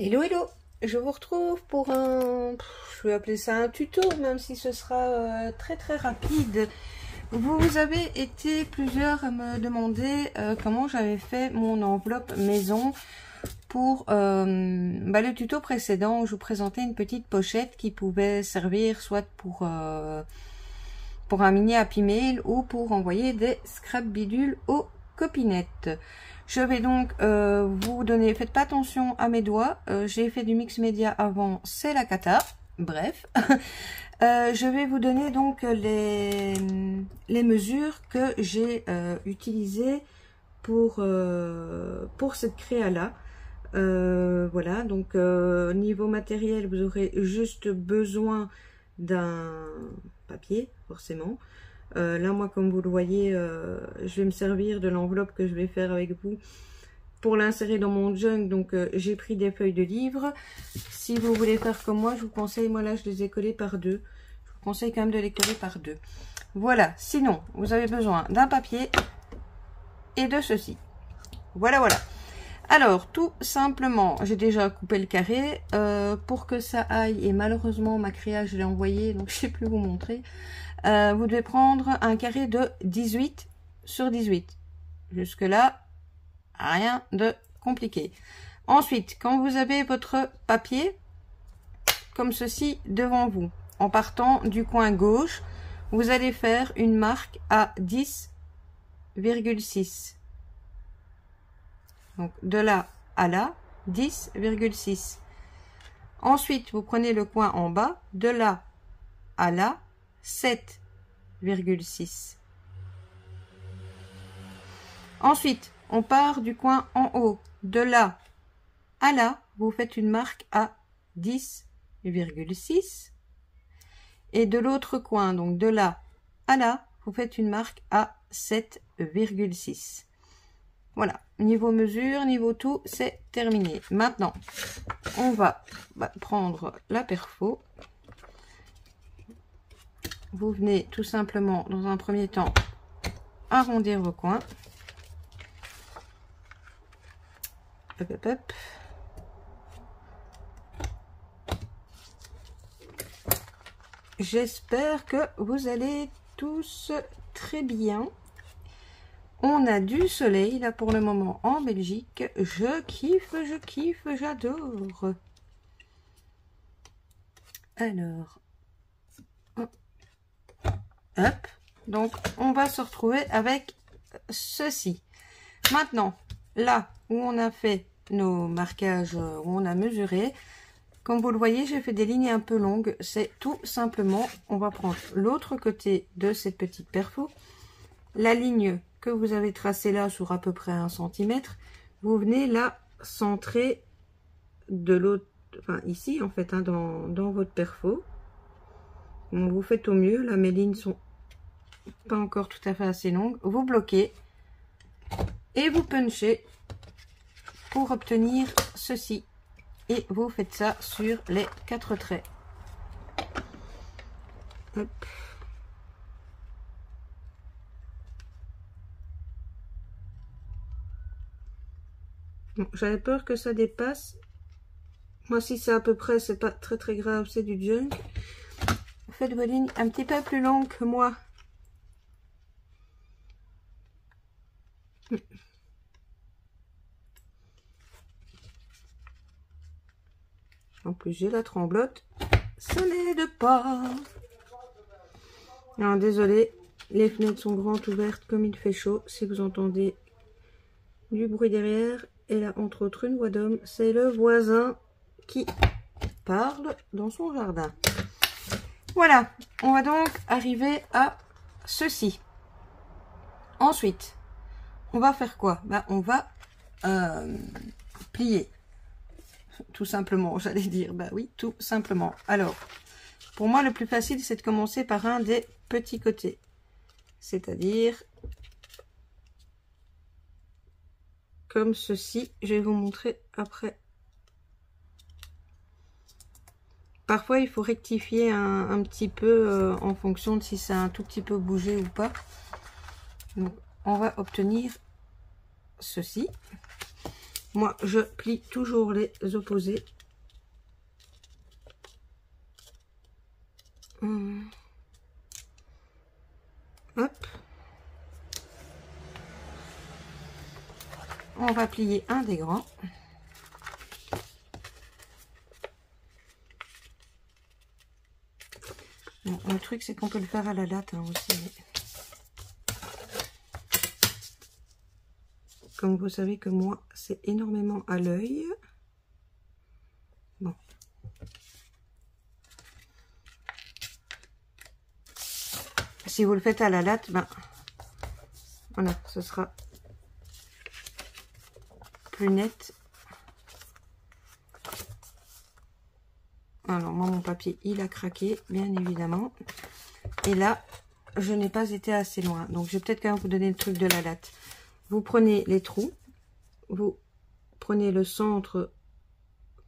Hello hello, je vous retrouve pour je vais appeler ça un tuto, même si ce sera très rapide. Vous avez été plusieurs à me demander comment j'avais fait mon enveloppe maison pour le tuto précédent où je vous présentais une petite pochette qui pouvait servir soit pour un mini Happy Mail ou pour envoyer des scrap bidules aux copinettes. Je vais donc vous donner, faites pas attention à mes doigts, j'ai fait du mix média avant, c'est la cata, bref. Je vais vous donner donc les mesures que j'ai utilisées pour cette créa là. Voilà, donc niveau matériel, vous aurez juste besoin d'un papier, forcément. Là, moi, comme vous le voyez, je vais me servir de l'enveloppe que je vais faire avec vous pour l'insérer dans mon junk. Donc, j'ai pris des feuilles de livre. Si vous voulez faire comme moi, je vous conseille, moi là, je les ai collées par deux. Je vous conseille quand même de les coller par deux. Voilà, sinon, vous avez besoin d'un papier et de ceci. Voilà. Alors, tout simplement, j'ai déjà coupé le carré pour que ça aille. Et malheureusement, ma créa, je l'ai envoyée, donc je ne sais plus vous montrer. Vous devez prendre un carré de 18 sur 18. Jusque là, rien de compliqué. Ensuite, quand vous avez votre papier, comme ceci, devant vous, en partant du coin gauche, vous allez faire une marque à 10,6. Donc, de là à là, 10,6. Ensuite, vous prenez le coin en bas, de là à là, 7,6. Ensuite, on part du coin en haut. De là à là, vous faites une marque à 10,6. Et de l'autre coin, donc de là à là, vous faites une marque à 7,6. Voilà, niveau mesure, niveau tout, c'est terminé. Maintenant, on va prendre la perfo. Vous venez tout simplement, dans un premier temps, arrondir vos coins. Hop. J'espère que vous allez tous très bien. On a du soleil là pour le moment en Belgique. Je kiffe, j'adore. Alors, hop, donc on va se retrouver avec ceci. Maintenant, là où on a fait nos marquages, où on a mesuré, comme vous le voyez, j'ai fait des lignes un peu longues. C'est tout simplement, on va prendre l'autre côté de cette petite perfo, la ligne que vous avez tracée là sur à peu près 1 cm, vous venez la centrer de l'autre, enfin ici en fait, hein, dans votre perfo. Bon, vous faites au mieux, là mes lignes sont pas encore tout à fait assez longues. Vous bloquez et vous punchez pour obtenir ceci. Et vous faites ça sur les 4 traits. Hop. Bon, j'avais peur que ça dépasse. Moi, si c'est à peu près, c'est pas très grave, c'est du junk. Faites vos lignes un petit peu plus longues que moi. En plus, j'ai la tremblote. Ça n'aide pas. Alors, désolé, les fenêtres sont grandes ouvertes comme il fait chaud. Si vous entendez du bruit derrière, et là, entre autres, une voix d'homme, c'est le voisin qui parle dans son jardin. Voilà, on va donc arriver à ceci. Ensuite, on va faire quoi? On va plier. Tout simplement, j'allais dire. Oui, tout simplement. Alors, pour moi, le plus facile, c'est de commencer par un des petits côtés. C'est-à-dire comme ceci. Je vais vous montrer après. Parfois, il faut rectifier un petit peu en fonction de si ça a un tout petit peu bougé ou pas. Donc, on va obtenir ceci. Moi, je plie toujours les opposés. Hop. On va plier un des grands. Bon, le truc, c'est qu'on peut le faire à la latte hein, aussi. Comme vous savez que moi, c'est énormément à l'œil. Bon. Si vous le faites à la latte, ben voilà, ce sera plus net. Alors moi, mon papier, il a craqué, bien évidemment. Et là, je n'ai pas été assez loin. Donc, je vais peut-être quand même vous donner le truc de la latte. Vous prenez les trous, vous prenez le centre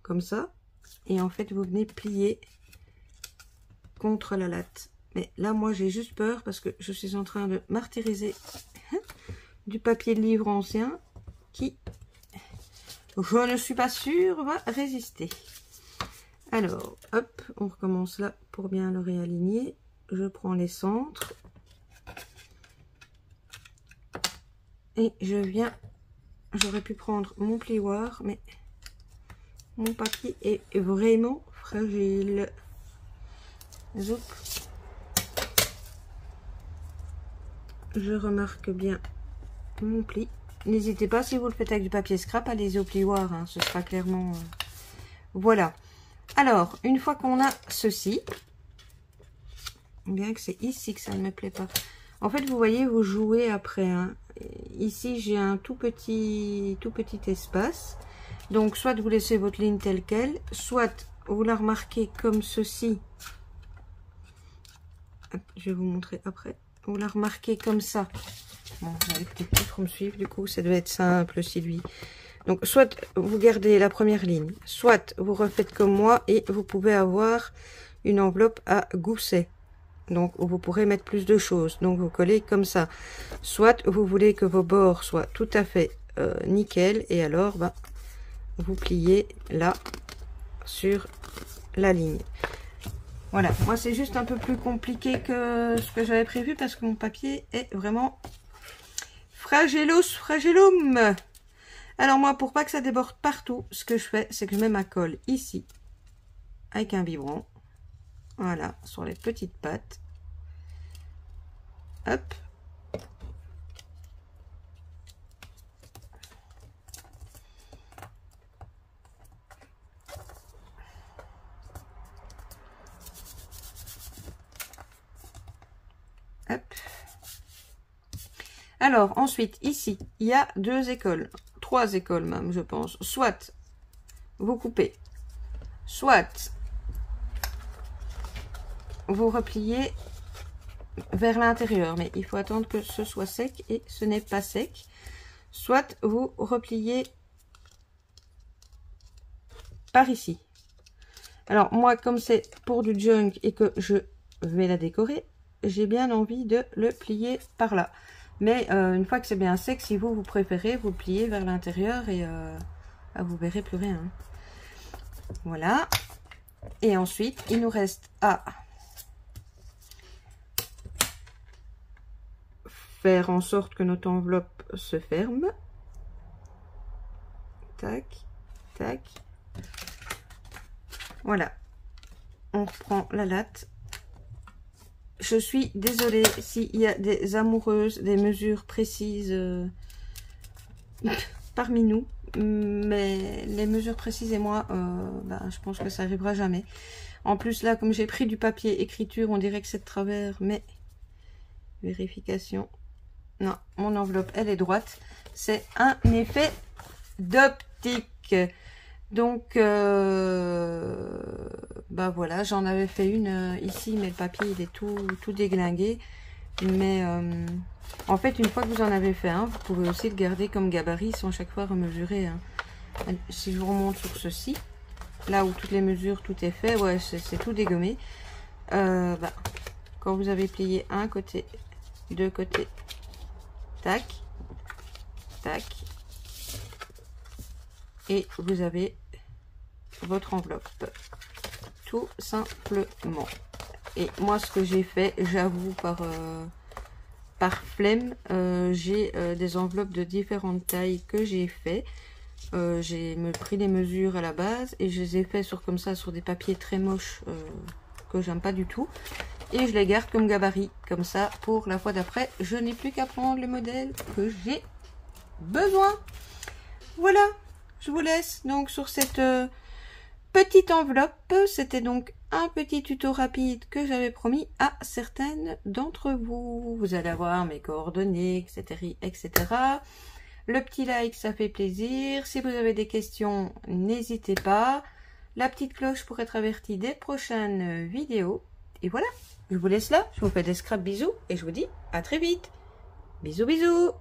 comme ça, et en fait, vous venez plier contre la latte. Mais là, moi, j'ai juste peur parce que je suis en train de martyriser du papier de livre ancien qui, je ne suis pas sûre, va résister. Alors, hop, on recommence là pour bien le réaligner. Je prends les centres. Et je viens, j'aurais pu prendre mon plioir, mais mon papier est vraiment fragile. Zoup. Je remarque bien mon pli. N'hésitez pas, si vous le faites avec du papier scrap, allez au plioir, hein, ce sera clairement... Voilà. Alors, une fois qu'on a ceci, bien que c'est ici que ça ne me plaît pas. En fait, vous voyez, vous jouez après. Hein. Ici, j'ai un tout petit espace. Donc, soit vous laissez votre ligne telle qu'elle, soit vous la remarquez comme ceci. Je vais vous montrer après. Vous la remarquez comme ça. Bon, vous allez peut-être plus trop me suivre, du coup, ça doit être simple aussi, lui. Donc, soit vous gardez la première ligne, soit vous refaites comme moi et vous pouvez avoir une enveloppe à gousset. Donc, vous pourrez mettre plus de choses. Donc, vous collez comme ça. Soit vous voulez que vos bords soient tout à fait nickel. Et alors, bah, vous pliez là sur la ligne. Voilà. Moi, c'est juste un peu plus compliqué que ce que j'avais prévu parce que mon papier est vraiment fragilum. Alors, moi, pour pas que ça déborde partout, ce que je fais, c'est que je mets ma colle ici avec un biberon. Voilà, sur les petites pattes. Hop. Hop. Alors, ensuite, ici, il y a 2 écoles. 3 écoles même, je pense. Soit vous coupez, soit vous repliez vers l'intérieur, mais il faut attendre que ce soit sec et ce n'est pas sec. Soit vous repliez par ici. Alors moi, comme c'est pour du junk et que je vais la décorer, j'ai bien envie de le plier par là. Mais une fois que c'est bien sec, si vous préférez, vous pliez vers l'intérieur et vous verrez plus rien. Voilà. Et ensuite, il nous reste à faire en sorte que notre enveloppe se ferme. Tac, tac. Voilà. On reprend la latte. Je suis désolée s'il y a des amoureuses, des mesures précises parmi nous. Mais les mesures précises et moi, je pense que ça arrivera jamais. En plus, là, comme j'ai pris du papier écriture, on dirait que c'est de travers, mais vérification. Non, mon enveloppe, elle est droite. C'est un effet d'optique. Donc, voilà, j'en avais fait une ici, mais le papier, il est tout déglingué. Mais en fait, une fois que vous en avez fait un, vous pouvez aussi le garder comme gabarit sans chaque fois remesurer. Hein. Si je vous remonte sur ceci, là où toutes les mesures, tout est fait, ouais, c'est tout dégommé. Quand vous avez plié un côté, 2 côtés, tac, tac, et vous avez votre enveloppe, tout simplement. Et moi, ce que j'ai fait, j'avoue, par flemme, j'ai des enveloppes de différentes tailles que j'ai fait. J'ai pris les mesures à la base et je les ai fait comme ça sur des papiers très moches que j'aime pas du tout. Et je les garde comme gabarit, comme ça, pour la fois d'après, je n'ai plus qu'à prendre le modèle que j'ai besoin. Voilà, je vous laisse donc sur cette petite enveloppe. C'était donc un petit tuto rapide que j'avais promis à certaines d'entre vous. Vous allez avoir mes coordonnées, etc., etc. Le petit like, ça fait plaisir. Si vous avez des questions, n'hésitez pas. La petite cloche pour être averti des prochaines vidéos. Et voilà, je vous laisse là. Je vous fais des scraps bisous et je vous dis à très vite. Bisous, bisous.